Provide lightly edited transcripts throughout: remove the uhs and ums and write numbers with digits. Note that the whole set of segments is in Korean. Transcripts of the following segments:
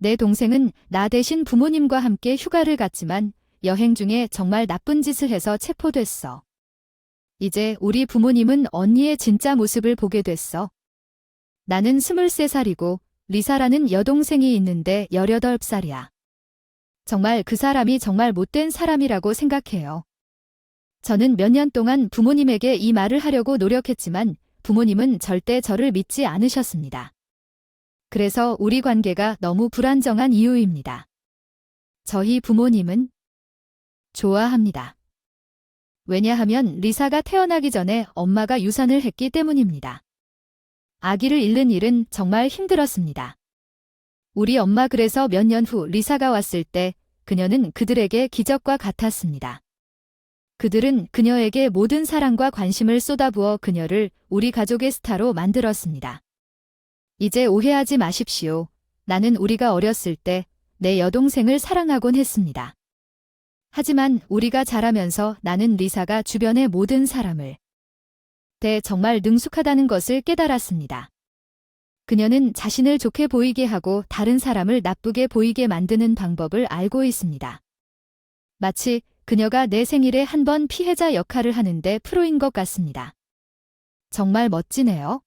내 동생은 나 대신 부모님과 함께 휴가를 갔지만 여행 중에 정말 나쁜 짓을 해서 체포됐어. 이제 우리 부모님은 언니의 진짜 모습을 보게 됐어. 나는 23살이고 리사라는 여동생이 있는데 18살이야. 정말 그 사람이 정말 못된 사람이라고 생각해요. 저는 몇 년 동안 부모님에게 이 말을 하려고 노력했지만 부모님은 절대 저를 믿지 않으셨습니다. 그래서 우리 관계가 너무 불안정한 이유입니다. 저희 부모님은 좋아합니다. 왜냐하면 리사가 태어나기 전에 엄마가 유산을 했기 때문입니다. 아기를 잃는 일은 정말 힘들었습니다. 우리 엄마 그래서 몇 년 후 리사가 왔을 때 그녀는 그들에게 기적과 같았습니다. 그들은 그녀에게 모든 사랑과 관심을 쏟아부어 그녀를 우리 가족의 스타로 만들었습니다. 이제 오해하지 마십시오. 나는 우리가 어렸을 때 내 여동생을 사랑하곤 했습니다. 하지만 우리가 자라면서 나는 리사가 주변의 모든 사람을 정말 능숙하다는 것을 깨달았습니다. 그녀는 자신을 좋게 보이게 하고 다른 사람을 나쁘게 보이게 만드는 방법을 알고 있습니다. 마치 그녀가 내 생일에 한 번 피해자 역할을 하는데 프로인 것 같습니다. 정말 멋지네요.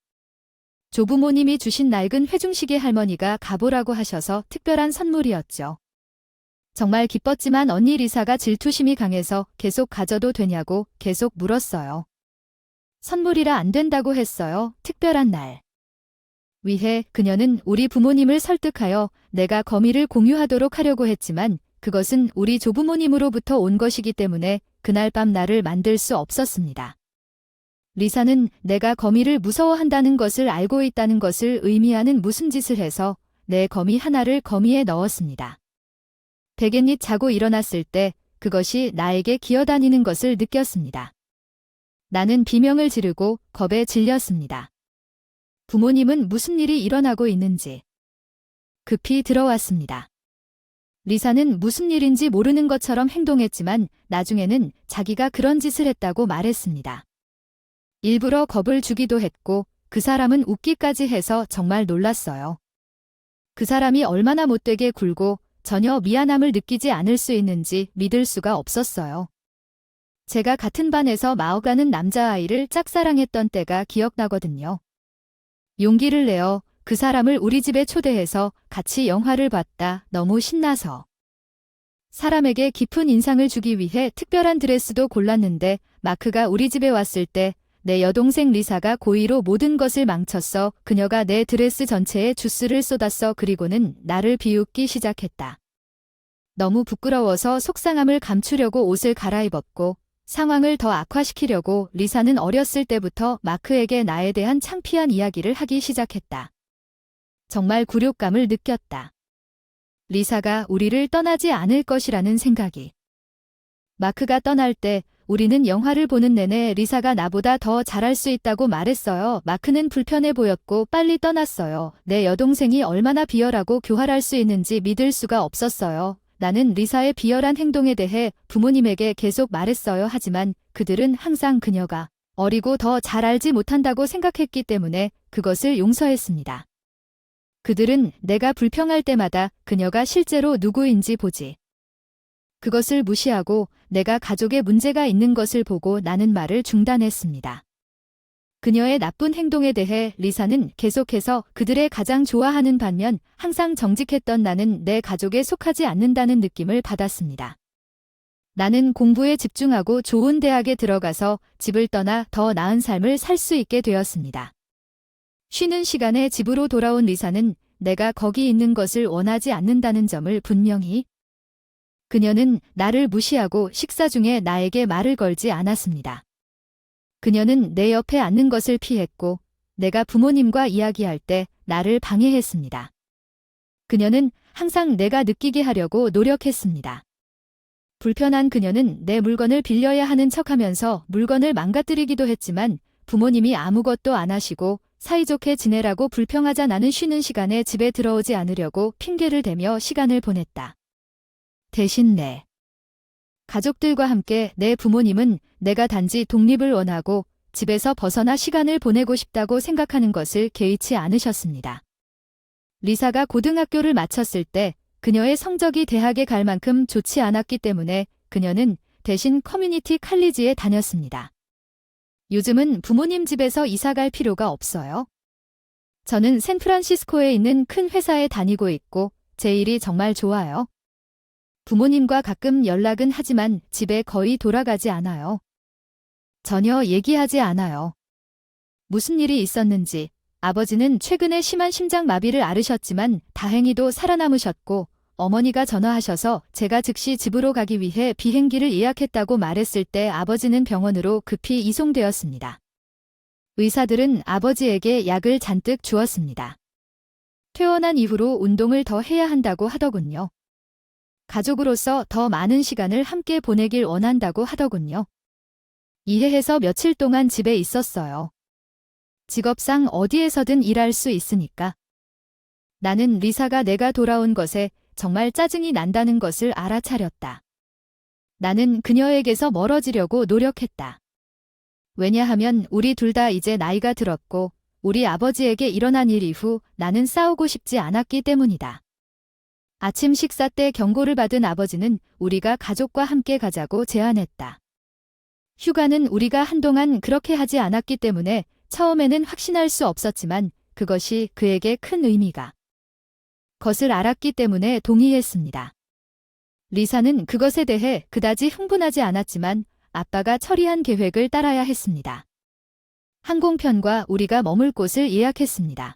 조부모님이 주신 낡은 회중시계 할머니가 가보라고 하셔서 특별한 선물이었죠. 정말 기뻤지만 언니 리사가 질투심이 강해서 계속 가져도 되냐고 계속 물었어요. 선물이라 안 된다고 했어요. 특별한 날 위해 그녀는 우리 부모님을 설득하여 내가 거미를 공유하도록 하려고 했지만 그것은 우리 조부모님으로부터 온 것이기 때문에 그날 밤 나를 만들 수 없었습니다. 리사는 내가 거미를 무서워한다는 것을 알고 있다는 것을 의미하는 무슨 짓을 해서 내 거미 하나를 거미에 넣었습니다. 베갯잇 자고 일어났을 때 그것이 나에게 기어다니는 것을 느꼈습니다. 나는 비명을 지르고 겁에 질렸습니다. 부모님은 무슨 일이 일어나고 있는지 급히 들어왔습니다. 리사는 무슨 일인지 모르는 것처럼 행동했지만 나중에는 자기가 그런 짓을 했다고 말했습니다. 일부러 겁을 주기도 했고 그 사람은 웃기까지 해서 정말 놀랐어요. 그 사람이 얼마나 못되게 굴고 전혀 미안함을 느끼지 않을 수 있는지 믿을 수가 없었어요. 제가 같은 반에서 마어가는 남자아이를 짝사랑했던 때가 기억나거든요. 용기를 내어 그 사람을 우리 집에 초대해서 같이 영화를 봤다. 너무 신나서. 사람에게 깊은 인상을 주기 위해 특별한 드레스도 골랐는데 마크가 우리 집에 왔을 때 내 여동생 리사가 고의로 모든 것을 망쳤어. 그녀가 내 드레스 전체에 주스를 쏟았어. 그리고는 나를 비웃기 시작했다. 너무 부끄러워서 속상함을 감추려고 옷을 갈아입었고 상황을 더 악화시키려고 리사는 어렸을 때부터 마크에게 나에 대한 창피한 이야기를 하기 시작했다. 정말 굴욕감을 느꼈다. 리사가 우리를 떠나지 않을 것이라는 생각이. 마크가 떠날 때 우리는 영화를 보는 내내 리사가 나보다 더 잘할 수 있다고 말했어요. 마크는 불편해 보였고 빨리 떠났어요. 내 여동생이 얼마나 비열하고 교활할 수 있는지 믿을 수가 없었어요. 나는 리사의 비열한 행동에 대해 부모님에게 계속 말했어요. 하지만 그들은 항상 그녀가 어리고 더 잘 알지 못한다고 생각했기 때문에 그것을 용서했습니다. 그들은 내가 불평할 때마다 그녀가 실제로 누구인지 보지. 그것을 무시하고 내가 가족에 문제가 있는 것을 보고 나는 말을 중단했습니다. 그녀의 나쁜 행동에 대해 리사는 계속해서 그들의 가장 좋아하는 반면 항상 정직했던 나는 내 가족에 속하지 않는다는 느낌을 받았습니다. 나는 공부에 집중하고 좋은 대학에 들어가서 집을 떠나 더 나은 삶을 살 수 있게 되었습니다. 쉬는 시간에 집으로 돌아온 리사는 내가 거기 있는 것을 원하지 않는다는 점을 분명히 그녀는 나를 무시하고 식사 중에 나에게 말을 걸지 않았습니다. 그녀는 내 옆에 앉는 것을 피했고 내가 부모님과 이야기할 때 나를 방해했습니다. 그녀는 항상 내가 느끼게 하려고 노력했습니다. 불편한 그녀는 내 물건을 빌려야 하는 척하면서 물건을 망가뜨리기도 했지만 부모님이 아무것도 안 하시고 사이좋게 지내라고 불평하자 나는 쉬는 시간에 집에 들어오지 않으려고 핑계를 대며 시간을 보냈다. 대신 내 가족들과 함께 내 부모님은 내가 단지 독립을 원하고 집에서 벗어나 시간을 보내고 싶다고 생각하는 것을 개의치 않으셨습니다. 리사가 고등학교를 마쳤을 때 그녀의 성적이 대학에 갈 만큼 좋지 않았기 때문에 그녀는 대신 커뮤니티 칼리지에 다녔습니다. 요즘은 부모님 집에서 이사 갈 필요가 없어요. 저는 샌프란시스코에 있는 큰 회사에 다니고 있고 제 일이 정말 좋아요. 부모님과 가끔 연락은 하지만 집에 거의 돌아가지 않아요. 전혀 얘기하지 않아요. 무슨 일이 있었는지. 아버지는 최근에 심한 심장마비를 앓으셨지만 다행히도 살아남으셨고 어머니가 전화하셔서 제가 즉시 집으로 가기 위해 비행기를 예약했다고 말했을 때 아버지는 병원으로 급히 이송되었습니다. 의사들은 아버지에게 약을 잔뜩 주었습니다. 퇴원한 이후로 운동을 더 해야 한다고 하더군요. 가족으로서 더 많은 시간을 함께 보내길 원한다고 하더군요. 이해해서 며칠 동안 집에 있었어요. 직업상 어디에서든 일할 수 있으니까. 나는 리사가 내가 돌아온 것에 정말 짜증이 난다는 것을 알아차렸다. 나는 그녀에게서 멀어지려고 노력했다. 왜냐하면 우리 둘 다 이제 나이가 들었고 우리 아버지에게 일어난 일 이후 나는 싸우고 싶지 않았기 때문이다. 아침 식사 때 경고를 받은 아버지는 우리가 가족과 함께 가자고 제안했다. 휴가는 우리가 한동안 그렇게 하지 않았기 때문에 처음에는 확신할 수 없었지만 그것이 그에게 큰 의미가 것을 알았기 때문에 동의했습니다. 리사는 그것에 대해 그다지 흥분하지 않았지만 아빠가 처리한 계획을 따라야 했습니다. 항공편과 우리가 머물 곳을 예약했습니다.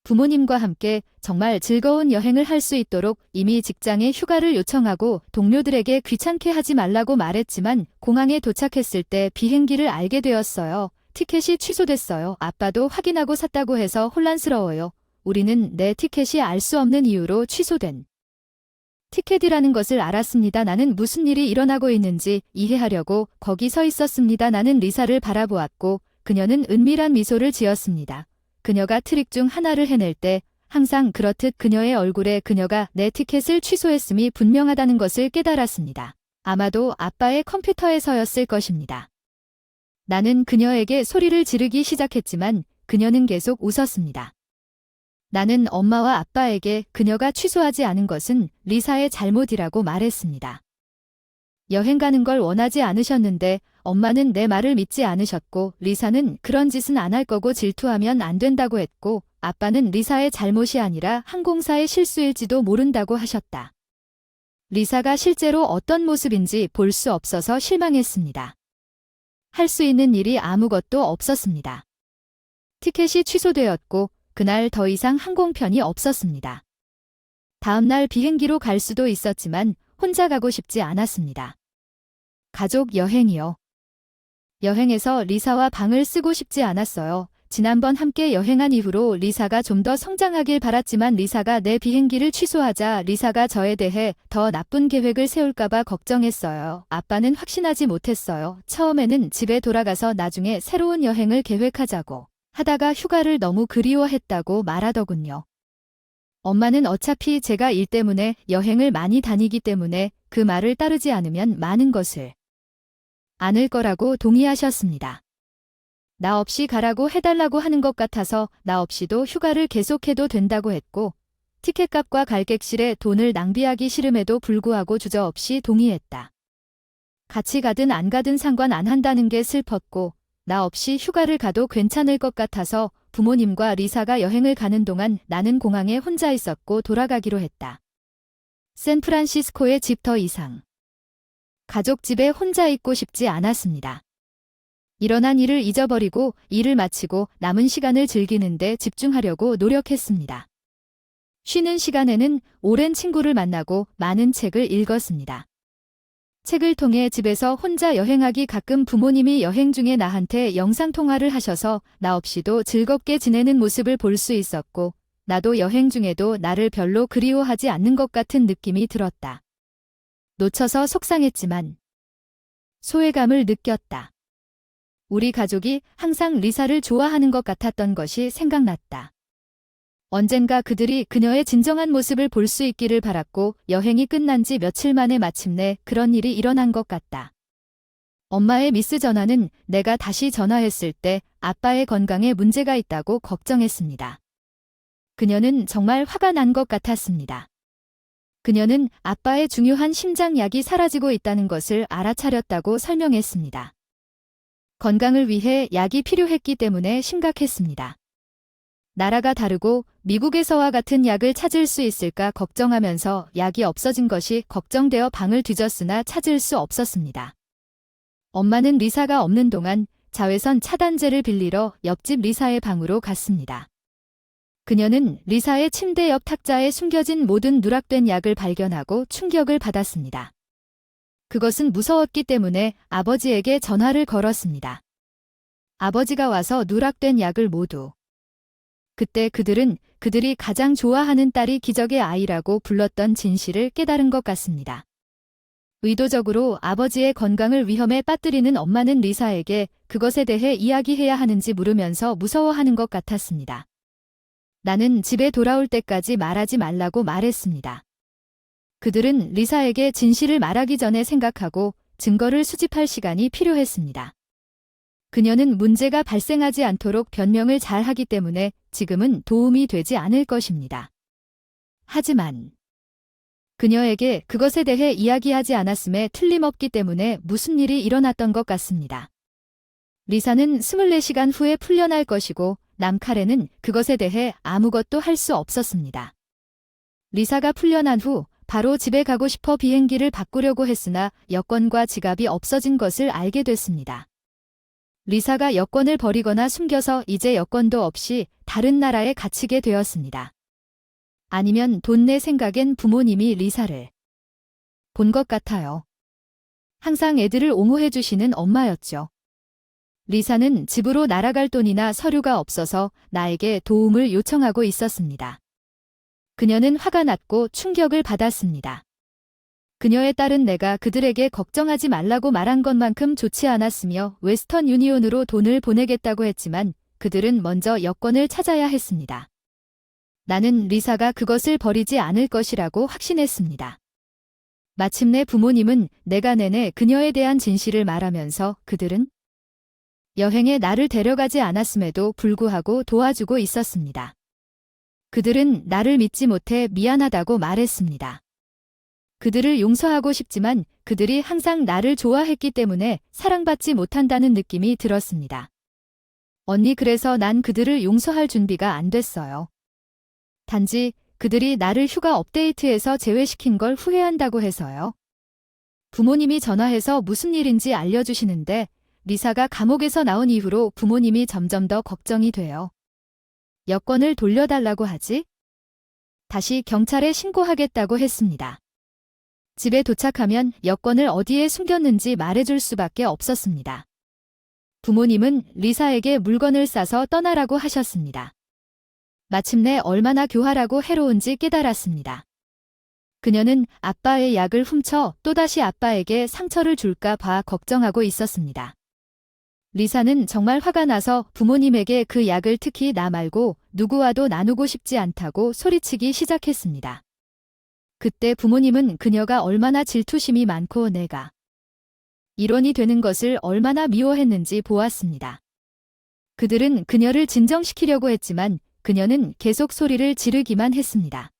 부모님과 함께 정말 즐거운 여행을 할 수 있도록 이미 직장에 휴가를 요청하고 동료들에게 귀찮게 하지 말라고 말했지만 공항에 도착했을 때 비행기를 알게 되었어요. 티켓이 취소됐어요. 아빠도 확인하고 샀다고 해서 혼란스러워요. 우리는 내 티켓이 알 수 없는 이유로 취소된 티켓이라는 것을 알았습니다. 나는 무슨 일이 일어나고 있는지 이해하려고 거기 서 있었습니다. 나는 리사를 바라보았고 그녀는 은밀한 미소를 지었습니다. 그녀가 트릭 중 하나를 해낼 때 항상 그렇듯 그녀의 얼굴에 그녀가 내 티켓을 취소했음이 분명하다는 것을 깨달았습니다. 아마도 아빠의 컴퓨터에서였을 것입니다. 나는 그녀에게 소리를 지르기 시작했지만 그녀는 계속 웃었습니다. 나는 엄마와 아빠에게 그녀가 취소하지 않은 것은 리사의 잘못이라고 말했습니다. 여행 가는 걸 원하지 않으셨는데 엄마는 내 말을 믿지 않으셨고 리사는 그런 짓은 안 할 거고 질투하면 안 된다고 했고 아빠는 리사의 잘못이 아니라 항공사의 실수일지도 모른다고 하셨다. 리사가 실제로 어떤 모습인지 볼 수 없어서 실망했습니다. 할 수 있는 일이 아무것도 없었습니다. 티켓이 취소되었고 그날 더 이상 항공편이 없었습니다. 다음 날 비행기로 갈 수도 있었지만 혼자 가고 싶지 않았습니다. 가족 여행이요. 여행에서 리사와 방을 쓰고 싶지 않았어요. 지난번 함께 여행한 이후로 리사가 좀 더 성장하길 바랐지만 리사가 내 비행기를 취소하자 리사가 저에 대해 더 나쁜 계획을 세울까봐 걱정했어요. 아빠는 확신하지 못했어요. 처음에는 집에 돌아가서 나중에 새로운 여행을 계획하자고 하다가 휴가를 너무 그리워했다고 말하더군요. 엄마는 어차피 제가 일 때문에 여행을 많이 다니기 때문에 그 말을 따르지 않으면 많은 것을 않을 거라고 동의하셨습니다. 나 없이 가라고 해달라고 하는 것 같아서 나 없이도 휴가를 계속해도 된다고 했고 티켓값과 갈객실에 돈을 낭비하기 싫음에도 불구하고 주저없이 동의했다. 같이 가든 안 가든 상관 안 한다는 게 슬펐고 나 없이 휴가를 가도 괜찮을 것 같아서 부모님과 리사가 여행을 가는 동안 나는 공항에 혼자 있었고 돌아가기로 했다. 샌프란시스코의 집 더 이상. 가족 집에 혼자 있고 싶지 않았습니다. 일어난 일을 잊어버리고 일을 마치고 남은 시간을 즐기는데 집중하려고 노력했습니다. 쉬는 시간에는 오랜 친구를 만나고 많은 책을 읽었습니다. 책을 통해 집에서 혼자 여행하기 가끔 부모님이 여행 중에 나한테 영상통화를 하셔서 나 없이도 즐겁게 지내는 모습을 볼 수 있었고 나도 여행 중에도 나를 별로 그리워하지 않는 것 같은 느낌이 들었다. 놓쳐서 속상했지만 소외감을 느꼈다. 우리 가족이 항상 리사를 좋아하는 것 같았던 것이 생각났다. 언젠가 그들이 그녀의 진정한 모습을 볼 수 있기를 바랐고 여행이 끝난 지 며칠 만에 마침내 그런 일이 일어난 것 같다. 엄마의 미스 전화는 내가 다시 전화했을 때 아빠의 건강에 문제가 있다고 걱정했습니다. 그녀는 정말 화가 난 것 같았습니다. 그녀는 아빠의 중요한 심장약이 사라지고 있다는 것을 알아차렸다고 설명했습니다. 건강을 위해 약이 필요했기 때문에 심각했습니다. 나라가 다르고 미국에서와 같은 약을 찾을 수 있을까 걱정하면서 약이 없어진 것이 걱정되어 방을 뒤졌으나 찾을 수 없었습니다. 엄마는 리사가 없는 동안 자외선 차단제를 빌리러 옆집 리사의 방으로 갔습니다. 그녀는 리사의 침대 옆 탁자에 숨겨진 모든 누락된 약을 발견하고 충격을 받았습니다. 그것은 무서웠기 때문에 아버지에게 전화를 걸었습니다. 아버지가 와서 누락된 약을 모두. 그때 그들은 그들이 가장 좋아하는 딸이 기적의 아이라고 불렀던 진실을 깨달은 것 같습니다. 의도적으로 아버지의 건강을 위험에 빠뜨리는 엄마는 리사에게 그것에 대해 이야기해야 하는지 물으면서 무서워하는 것 같았습니다. 나는 집에 돌아올 때까지 말하지 말라고 말했습니다. 그들은 리사에게 진실을 말하기 전에 생각하고 증거를 수집할 시간이 필요했습니다. 그녀는 문제가 발생하지 않도록 변명을 잘 하기 때문에 지금은 도움이 되지 않을 것입니다. 하지만 그녀에게 그것에 대해 이야기하지 않았음에 틀림없기 때문에 무슨 일이 일어났던 것 같습니다. 리사는 24시간 후에 풀려날 것이고 남카레는 그것에 대해 아무것도 할 수 없었습니다. 리사가 풀려난 후 바로 집에 가고 싶어 비행기를 바꾸려고 했으나 여권과 지갑이 없어진 것을 알게 됐습니다. 리사가 여권을 버리거나 숨겨서 이제 여권도 없이 다른 나라에 갇히게 되었습니다. 아니면 돈 내 생각엔 부모님이 리사를 본 것 같아요. 항상 애들을 옹호해 주시는 엄마였죠. 리사는 집으로 날아갈 돈이나 서류가 없어서 나에게 도움을 요청하고 있었습니다. 그녀는 화가 났고 충격을 받았습니다. 그녀의 딸은 내가 그들에게 걱정하지 말라고 말한 것만큼 좋지 않았으며 웨스턴 유니온으로 돈을 보내겠다고 했지만 그들은 먼저 여권을 찾아야 했습니다. 나는 리사가 그것을 버리지 않을 것이라고 확신했습니다. 마침내 부모님은 내가 내내 그녀에 대한 진실을 말하면서 그들은 여행에 나를 데려가지 않았음에도 불구하고 도와주고 있었습니다. 그들은 나를 믿지 못해 미안하다고 말했습니다. 그들을 용서하고 싶지만 그들이 항상 나를 좋아했기 때문에 사랑받지 못한다는 느낌이 들었습니다. 언니, 그래서 난 그들을 용서할 준비가 안 됐어요. 단지 그들이 나를 휴가 업데이트에서 제외시킨 걸 후회한다고 해서요. 부모님이 전화해서 무슨 일인지 알려주시는데 리사가 감옥에서 나온 이후로 부모님이 점점 더 걱정이 돼요. 여권을 돌려달라고 하지? 다시 경찰에 신고하겠다고 했습니다. 집에 도착하면 여권을 어디에 숨겼는지 말해줄 수밖에 없었습니다. 부모님은 리사에게 물건을 싸서 떠나라고 하셨습니다. 마침내 얼마나 교활하고 해로운지 깨달았습니다. 그녀는 아빠의 약을 훔쳐 또다시 아빠에게 상처를 줄까 봐 걱정하고 있었습니다. 리사는 정말 화가 나서 부모님에게 그 약을 특히 나 말고 누구와도 나누고 싶지 않다고 소리치기 시작했습니다. 그때 부모님은 그녀가 얼마나 질투심이 많고 내가 일원이 되는 것을 얼마나 미워했는지 보았습니다. 그들은 그녀를 진정시키려고 했지만 그녀는 계속 소리를 지르기만 했습니다.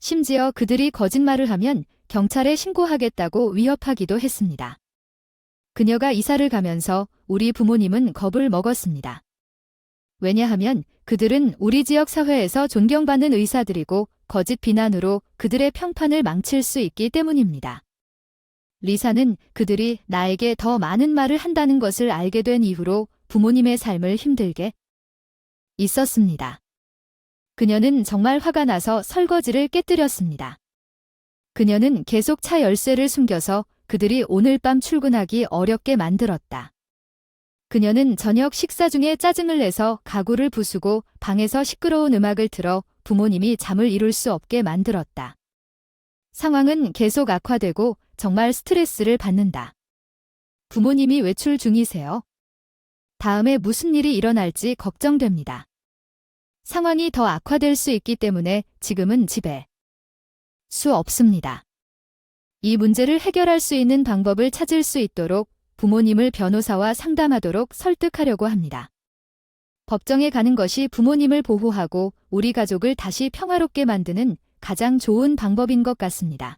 심지어 그들이 거짓말을 하면 경찰에 신고하겠다고 위협하기도 했습니다. 그녀가 이사를 가면서 우리 부모님은 겁을 먹었습니다. 왜냐하면 그들은 우리 지역 사회에서 존경받는 의사들이고 거짓 비난으로 그들의 평판을 망칠 수 있기 때문입니다. 리사는 그들이 나에게 더 많은 말을 한다는 것을 알게 된 이후로 부모님의 삶을 힘들게 있었습니다. 그녀는 정말 화가 나서 설거지를 깨뜨렸습니다. 그녀는 계속 차 열쇠를 숨겨서 그들이 오늘 밤 출근하기 어렵게 만들었다. 그녀는 저녁 식사 중에 짜증을 내서 가구를 부수고 방에서 시끄러운 음악을 틀어 부모님이 잠을 이룰 수 없게 만들었다. 상황은 계속 악화되고 정말 스트레스를 받는다. 부모님이 외출 중이세요. 다음에 무슨 일이 일어날지 걱정됩니다. 상황이 더 악화될 수 있기 때문에 지금은 집에 수 없습니다. 이 문제를 해결할 수 있는 방법을 찾을 수 있도록 부모님을 변호사와 상담하도록 설득하려고 합니다. 법정에 가는 것이 부모님을 보호하고 우리 가족을 다시 평화롭게 만드는 가장 좋은 방법인 것 같습니다.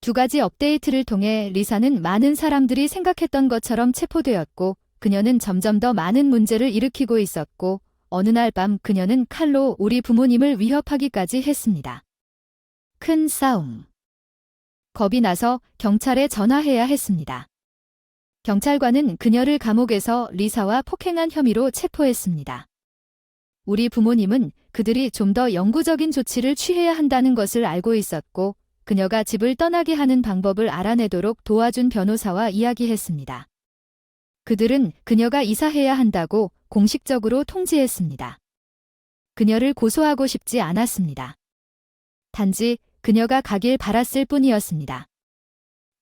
두 가지 업데이트를 통해 리사는 많은 사람들이 생각했던 것처럼 체포되었고 그녀는 점점 더 많은 문제를 일으키고 있었고 어느 날 밤 그녀는 칼로 우리 부모님을 위협하기까지 했습니다. 큰 싸움. 겁이 나서 경찰에 전화해야 했습니다. 경찰관은 그녀를 감옥에서 리사와 폭행한 혐의로 체포했습니다. 우리 부모님은 그들이 좀 더 영구적인 조치를 취해야 한다는 것을 알고 있었고 그녀가 집을 떠나게 하는 방법을 알아내도록 도와준 변호사와 이야기했습니다. 그들은 그녀가 이사해야 한다고 공식적으로 통지했습니다. 그녀를 고소하고 싶지 않았습니다. 단지 그녀가 가길 바랐을 뿐이었습니다.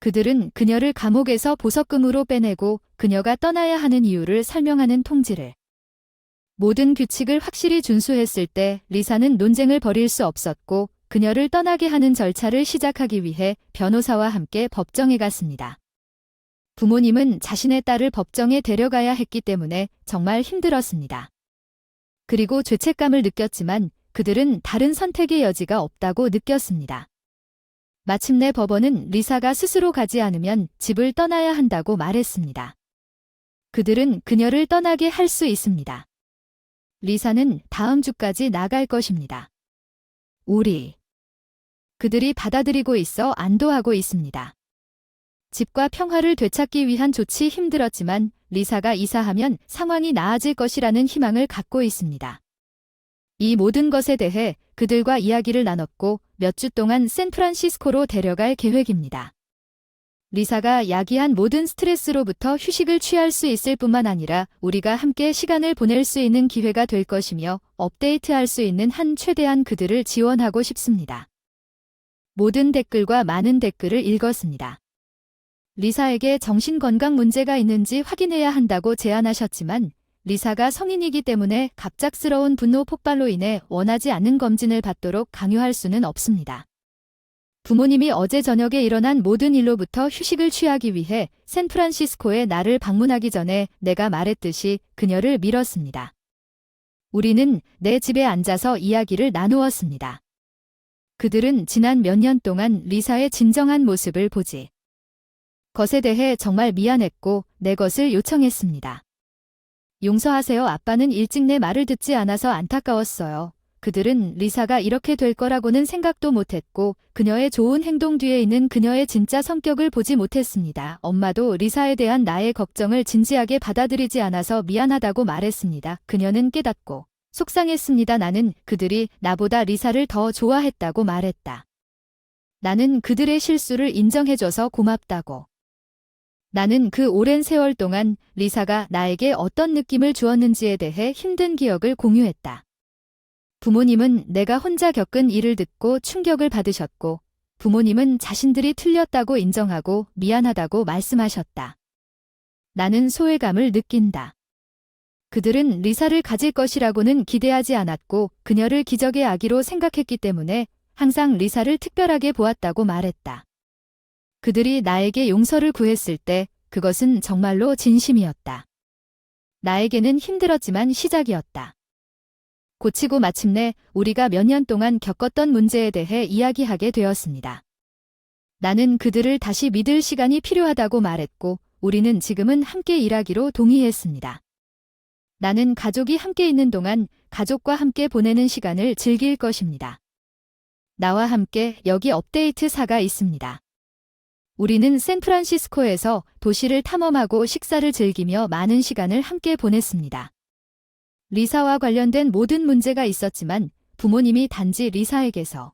그들은 그녀를 감옥에서 보석금으로 빼내고 그녀가 떠나야 하는 이유를 설명하는 통지를. 모든 규칙을 확실히 준수했을 때 리사는 논쟁을 벌일 수 없었고 그녀를 떠나게 하는 절차를 시작하기 위해 변호사와 함께 법정에 갔습니다. 부모님은 자신의 딸을 법정에 데려가야 했기 때문에 정말 힘들었습니다. 그리고 죄책감을 느꼈지만 그들은 다른 선택의 여지가 없다고 느꼈습니다. 마침내 법원은 리사가 스스로 가지 않으면 집을 떠나야 한다고 말했습니다. 그들은 그녀를 떠나게 할 수 있습니다. 리사는 다음 주까지 나갈 것입니다. 그들이 받아들이고 있어 안도하고 있습니다. 집과 평화를 되찾기 위한 조치 힘들었지만 리사가 이사하면 상황이 나아질 것이라는 희망을 갖고 있습니다. 이 모든 것에 대해 그들과 이야기를 나눴고 몇 주 동안 샌프란시스코로 데려갈 계획입니다. 리사가 야기한 모든 스트레스로부터 휴식을 취할 수 있을 뿐만 아니라 우리가 함께 시간을 보낼 수 있는 기회가 될 것이며 업데이트할 수 있는 한 최대한 그들을 지원하고 싶습니다. 모든 댓글과 많은 댓글을 읽었습니다. 리사에게 정신건강 문제가 있는지 확인해야 한다고 제안하셨지만 리사가 성인이기 때문에 갑작스러운 분노 폭발로 인해 원하지 않는 검진을 받도록 강요할 수는 없습니다. 부모님이 어제 저녁에 일어난 모든 일로부터 휴식을 취하기 위해 샌프란시스코에 나를 방문하기 전에 내가 말했듯이 그녀를 밀었습니다. 우리는 내 집에 앉아서 이야기를 나누었습니다. 그들은 지난 몇 년 동안 리사의 진정한 모습을 보지 것에 대해 정말 미안했고 내 것을 요청했습니다. 용서하세요. 아빠는 일찍 내 말을 듣지 않아서 안타까웠어요. 그들은 리사가 이렇게 될 거라고는 생각도 못했고 그녀의 좋은 행동 뒤에 있는 그녀의 진짜 성격을 보지 못했습니다. 엄마도 리사에 대한 나의 걱정을 진지하게 받아들이지 않아서 미안하다고 말했습니다. 그녀는 깨닫고 속상했습니다. 나는 그들이 나보다 리사를 더 좋아했다고 말했다. 나는 그들의 실수를 인정해줘서 고맙다고. 나는 그 오랜 세월 동안 리사가 나에게 어떤 느낌을 주었는지에 대해 힘든 기억을 공유했다. 부모님은 내가 혼자 겪은 일을 듣고 충격을 받으셨고 부모님은 자신들이 틀렸다고 인정하고 미안하다고 말씀하셨다. 나는 소외감을 느낀다. 그들은 리사를 가질 것이라고는 기대하지 않았고 그녀를 기적의 아기로 생각했기 때문에 항상 리사를 특별하게 보았다고 말했다. 그들이 나에게 용서를 구했을 때 그것은 정말로 진심이었다. 나에게는 힘들었지만 시작이었다. 고치고 마침내 우리가 몇 년 동안 겪었던 문제에 대해 이야기하게 되었습니다. 나는 그들을 다시 믿을 시간이 필요하다고 말했고 우리는 지금은 함께 일하기로 동의했습니다. 나는 가족이 함께 있는 동안 가족과 함께 보내는 시간을 즐길 것입니다. 나와 함께 여기 업데이트 4가 있습니다. 우리는 샌프란시스코에서 도시를 탐험하고 식사를 즐기며 많은 시간을 함께 보냈습니다. 리사와 관련된 모든 문제가 있었지만 부모님이 단지 리사에게서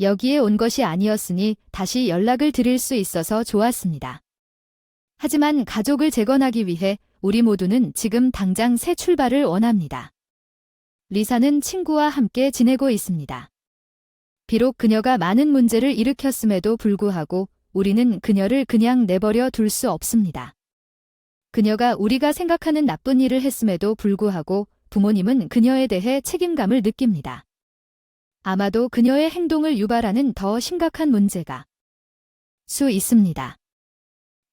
여기에 온 것이 아니었으니 다시 연락을 드릴 수 있어서 좋았습니다. 하지만 가족을 재건하기 위해 우리 모두는 지금 당장 새 출발을 원합니다. 리사는 친구와 함께 지내고 있습니다. 비록 그녀가 많은 문제를 일으켰음에도 불구하고 우리는 그녀를 그냥 내버려 둘 수 없습니다. 그녀가 우리가 생각하는 나쁜 일을 했음에도 불구하고 부모님은 그녀에 대해 책임감을 느낍니다. 아마도 그녀의 행동을 유발하는 더 심각한 문제가 수 있습니다.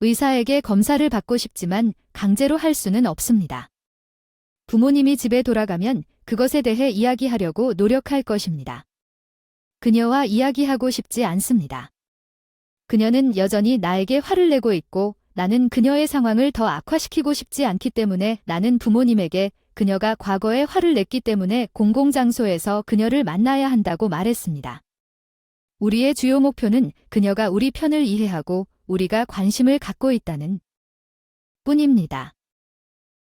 의사에게 검사를 받고 싶지만 강제로 할 수는 없습니다. 부모님이 집에 돌아가면 그것에 대해 이야기하려고 노력할 것입니다. 그녀와 이야기하고 싶지 않습니다. 그녀는 여전히 나에게 화를 내고 있고 나는 그녀의 상황을 더 악화시키고 싶지 않기 때문에 나는 부모님에게 그녀가 과거에 화를 냈기 때문에 공공장소에서 그녀를 만나야 한다고 말했습니다. 우리의 주요 목표는 그녀가 우리 편을 이해하고 우리가 관심을 갖고 있다는 뿐입니다.